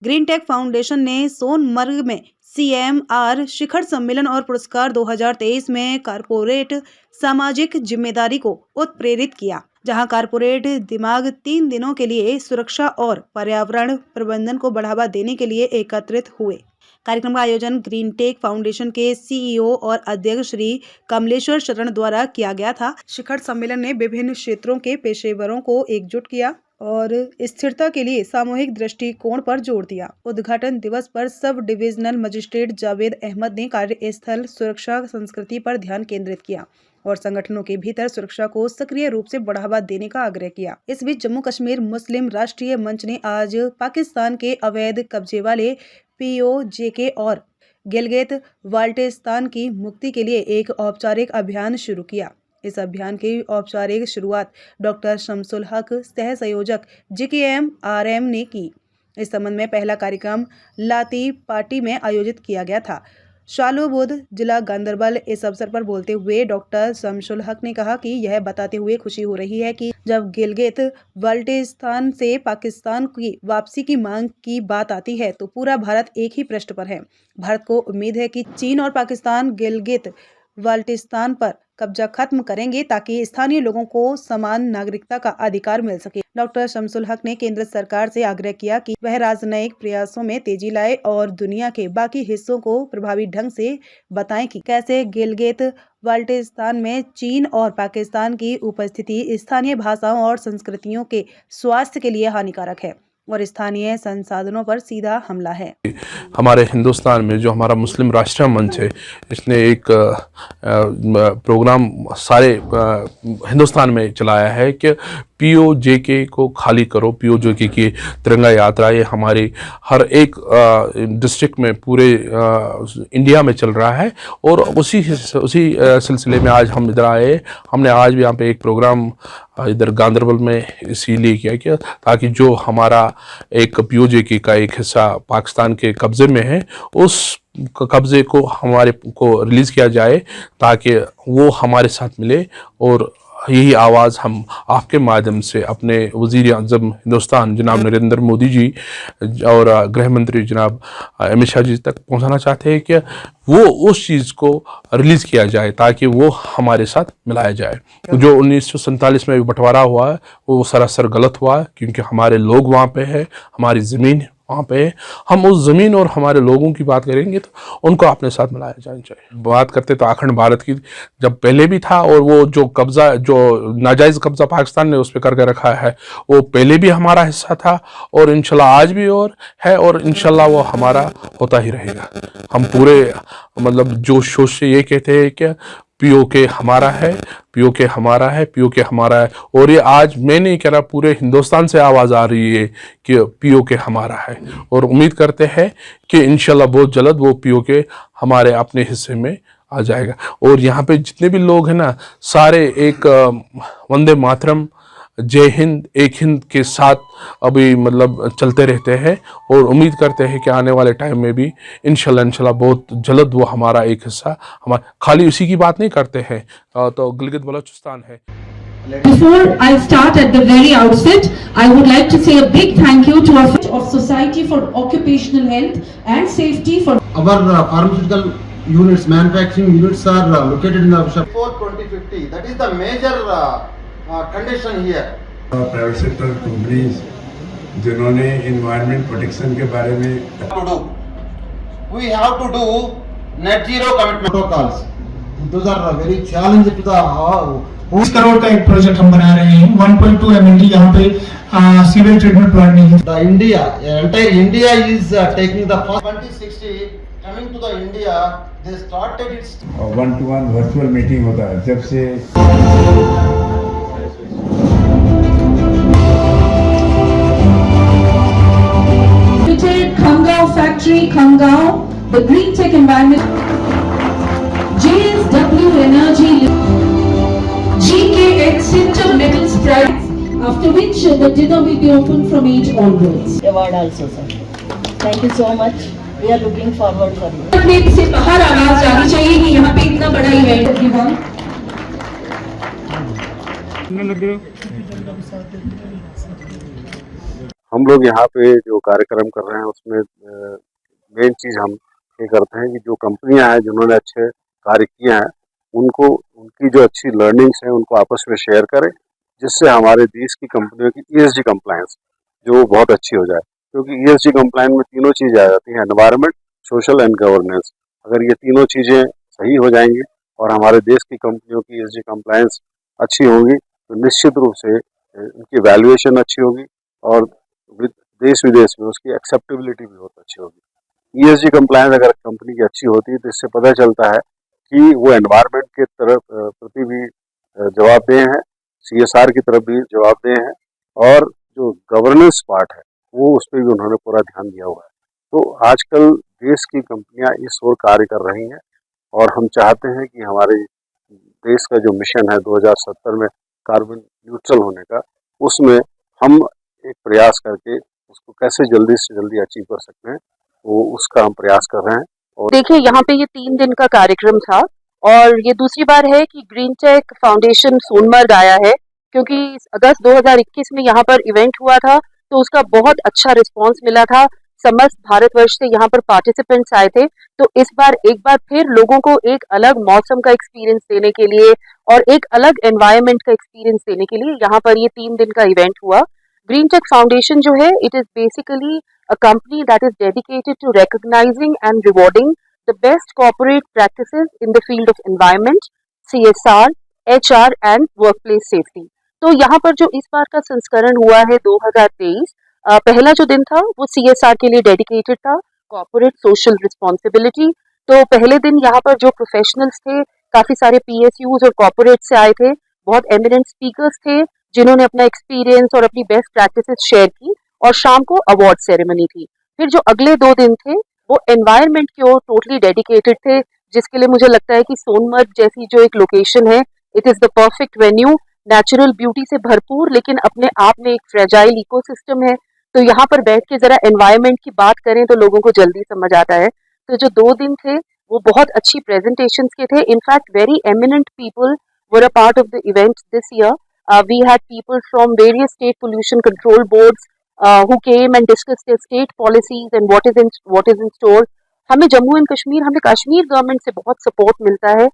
Green take foundation ने सोनमर्ग में CMR शिखर सम्मेलन और पुरस्कार 2023 में कारपोरेट सामाजिक जिम्मेदारी को उत्प्रेरित किया, जहां कारपोरेट दिमाग 3 दिनों के लिए सुरक्षा और पर्यावरण प्रबंधन को बढ़ावा देने के लिए एकत्रित हुए। कार्यक्रम का आयोजन ग्रीन टेक फाउंडेशन के CEO और अध्यक्ष श्री कमलेश्वर शरण द्वारा किया गया था। शिखर सम्मेलन ने विभिन्न क्षेत्रों के पेशेवरों को एकजुट किया और स्थिरता के लिए सामूहिक दृष्टिकोण पर जोर दिया। उद्घाटन दिवस पर sub divisional magistrate Javed Ahmad ने कार्यस्थल सुरक्षा संस्कृति पर ध्यान केंद्रित किया और संगठनों के भीतर सुरक्षा को सक्रिय रूप से बढ़ावा देने का आग्रह किया। इस बीच जम्मू कश्मीर मुस्लिम राष्ट्रीय मंच ने आज पाकिस्तान के अवैध कब्जे वाले POJK और गिलगित बाल्टिस्तान की मुक्ति के लिए एक औपचारिक अभियान शुरू किया। इस अभियान की औपचारिक शुरुआत डॉक्टर शमसुल हक सह संयोजक JKM-RM ने की। इस संबंध में पहला कार्यक्रम लाती पार्टी में आयोजित किया गया था। शालूबुद जिला गांदरबल इस अवसर पर बोलते हुए डॉक्टर शमसुल हक ने कहा कि यह बताते हुए खुशी हो रही है कि जब गिलगित बाल्टिस्तान से पाकिस्तान की वापसी की मांग की बात आती है तो पूरा भारत एक ही पृष्ठ पर है। भारत को उम्मीद है कि चीन और पाकिस्तान गिलगित बाल्टिस्तान पर कब्जा खत्म करेंगे ताकि स्थानीय लोगों को समान नागरिकता का अधिकार मिल सके। डॉक्टर शमसुल हक ने केंद्र सरकार से आग्रह किया कि वह राजनयिक प्रयासों में तेजी लाए और दुनिया के बाकी हिस्सों को प्रभावी ढंग से बताएं कि कैसे गिलगित बाल्टिस्तान में चीन और पाकिस्तान की उपस्थिति स्थानीय भाषाओं और संस्कृतियों के स्वास्थ्य के लिए हानिकारक है और स्थानीय संसाधनों पर सीधा हमला है। हमारे हिंदुस्तान में जो हमारा मुस्लिम राष्ट्रीय मंच है, इसने एक प्रोग्राम सारे हिंदुस्तान में चलाया है कि POJK को खाली करो। POJK की तिरंगा यात्रा ये हमारी हर एक डिस्ट्रिक्ट में पूरे इंडिया में चल रहा है और उसी सिलसिले में आज हम इधर आए। हमने आज भी यहाँ पे एक प्रोग्राम इधर गांदरबल में इसीलिए किया ताकि जो हमारा एक POJK का एक हिस्सा पाकिस्तान के कब्जे में है, उस कब्जे को हमारे को रिलीज़ किया जाए ताकि वो हमारे साथ मिले। और यही आवाज़ हम आपके माध्यम से अपने वज़ीर आज़म हिंदुस्तान जनाब नरेंद्र मोदी जी और गृह मंत्री जनाब अमित शाह जी तक पहुंचाना चाहते हैं कि वो उस चीज़ को रिलीज़ किया जाए ताकि वो हमारे साथ मिलाया जाए। जो 1947 में बंटवारा हुआ है वो सरासर गलत हुआ है, क्योंकि हमारे लोग वहाँ पे है, हमारी ज़मीन वहाँ पे हम उस ज़मीन और हमारे लोगों की बात करेंगे तो उनको अपने साथ मिलाया जाना चाहिए। बात करते तो अखंड भारत की जब पहले भी था और वो जो कब्ज़ा जो नाजायज़ कब्ज़ा पाकिस्तान ने उस पर करके रखा है वो पहले भी हमारा हिस्सा था और इंशाल्लाह आज भी और है और इंशाल्लाह वो हमारा होता ही रहेगा। हम पूरे मतलब जोश शोश से ये कहते हैं कि POK हमारा है, POK हमारा है, POK हमारा है। और ये आज मैं नहीं कह रहा, पूरे हिंदुस्तान से आवाज़ आ रही है कि POK हमारा है और उम्मीद करते हैं कि इंशाल्लाह बहुत जल्द वो POK हमारे अपने हिस्से में आ जाएगा। और यहाँ पे जितने भी लोग हैं ना, सारे एक वंदे मातरम जय हिंद एक हिंद के साथ अभी मतलब चलते रहते हैं और उम्मीद करते हैं कि आने वाले टाइम में भी इंशाल्लाह बहुत जल्द वो हमारा एक हिस्सा हमारा, खाली उसी की बात नहीं करते हैं तो गिलगित बलूचिस्तान है। Before I start at the very outset, I would like to say a big thank you to our of Society for Occupational Health and Safety for our pharmaceutical units, manufacturing units are located in the before 2050. That is the major condition here. Private sector companies जिन्होंने environment protection के बारे में we have to do net zero commitment protocols. Those are very challenging to the 20 crore का एक project हम बना रहे हैं। 1.2 MLD यहाँ पे सीवेज ट्रीटमेंट प्लांट नहीं है। The India, entire India is taking the first 2060 coming to the India. They started its 1-to-1 virtual meeting होता है जब से Factory Khangaon, the Green Tech Environment, JSW Energy, GKX Center Metals Prize, after which the dinner will be open from 8 onwards. Award also, sir. Thank you so much. We are looking forward for you. अपने से बाहर आवाज जानी चाहिए कि यहाँ पे इतना बड़ा इवेंट हम लोग यहाँ पे जो कार्यक्रम कर रहे हैं उसमें मेन चीज़ हम ये करते हैं कि जो कंपनियां हैं जिन्होंने अच्छे कार्य किए हैं उनको उनकी जो अच्छी लर्निंग्स हैं उनको आपस में शेयर करें, जिससे हमारे देश की कंपनियों की ESG कंप्लायंस जो बहुत अच्छी हो जाए। क्योंकि ESG कंप्लायंस में तीनों चीज़ें आ जाती हैं, एनवायरनमेंट, सोशल एंड गवर्नेंस। अगर ये तीनों चीज़ें सही हो जाएंगी और हमारे देश की कंपनियों की ESG कंप्लायंस अच्छी होगी तो निश्चित रूप से उनकी वैल्यूएशन अच्छी होगी और देश विदेश में उसकी एक्सेप्टेबिलिटी भी बहुत अच्छी होगी। ESG कंप्लायंस अगर कंपनी की अच्छी होती है तो इससे पता चलता है कि वो एनवायरनमेंट के तरफ प्रति भी जवाबदेह हैं, CSR की तरफ भी जवाबदेह हैं और जो गवर्नेंस पार्ट है वो उस पर भी उन्होंने पूरा ध्यान दिया हुआ है। तो आजकल देश की कंपनियां इस ओर कार्य कर रही हैं और हम चाहते हैं कि हमारे देश का जो मिशन है 2070 में कार्बन न्यूट्रल होने का, उसमें हम एक प्रयास करके उसको कैसे जल्दी से जल्दी अचीव कर सकते हैं, वो उसका हम प्रयास कर रहे हैं। और देखिए यहाँ पे ये 3 दिन का कार्यक्रम था और ये दूसरी बार है कि ग्रीन टेक फाउंडेशन सोनमर्ग आया है, क्योंकि अगस्त 2021 में यहाँ पर इवेंट हुआ था तो उसका बहुत अच्छा रिस्पांस मिला था। समस्त भारतवर्ष से यहाँ पर पार्टिसिपेंट्स आए थे, तो इस बार एक बार फिर लोगों को एक अलग मौसम का एक्सपीरियंस देने के लिए और एक अलग एनवायरनमेंट का एक्सपीरियंस देने के लिए यहाँ पर ये 3 दिन का इवेंट हुआ। ग्रीन टेक फाउंडेशन जो है, it is basically a company that is dedicated to recognizing and rewarding the best corporate practices in the field of environment, CSR, HR and workplace safety. तो यहाँ पर जो इस बार का संस्करण हुआ है 2023, पहला जो दिन था वो CSR के लिए डेडिकेटेड था, कॉर्पोरेट सोशल रिस्पॉन्सिबिलिटी। तो पहले दिन यहाँ पर जो प्रोफेशनल्स थे, काफी सारे PSUs और कॉर्पोरेट से आए थे, बहुत एमिनेंट स्पीकर्स थे जिन्होंने अपना एक्सपीरियंस और अपनी बेस्ट प्रैक्टिसेस शेयर की और शाम को अवार्ड सेरेमनी थी। फिर जो अगले 2 दिन थे वो एनवायरनमेंट की ओर टोटली डेडिकेटेड थे, जिसके लिए मुझे लगता है कि सोनमर्ग जैसी जो एक लोकेशन है, it is the perfect venue, natural beauty से भरपूर लेकिन अपने आप में एक फ्रेजाइल इकोसिस्टम है। तो यहाँ पर बैठ के जरा एनवायरनमेंट की बात करें तो लोगों को जल्दी समझ आता है। तो जो 2 दिन थे वो बहुत अच्छी प्रेजेंटेशन के थे। In fact very eminent people were a part of the event this year. We had people from various state pollution control boards who came and discussed their state policies and what is in store. हमें Jammu and Kashmir, हमें Kashmir government से बहुत support मिलता है,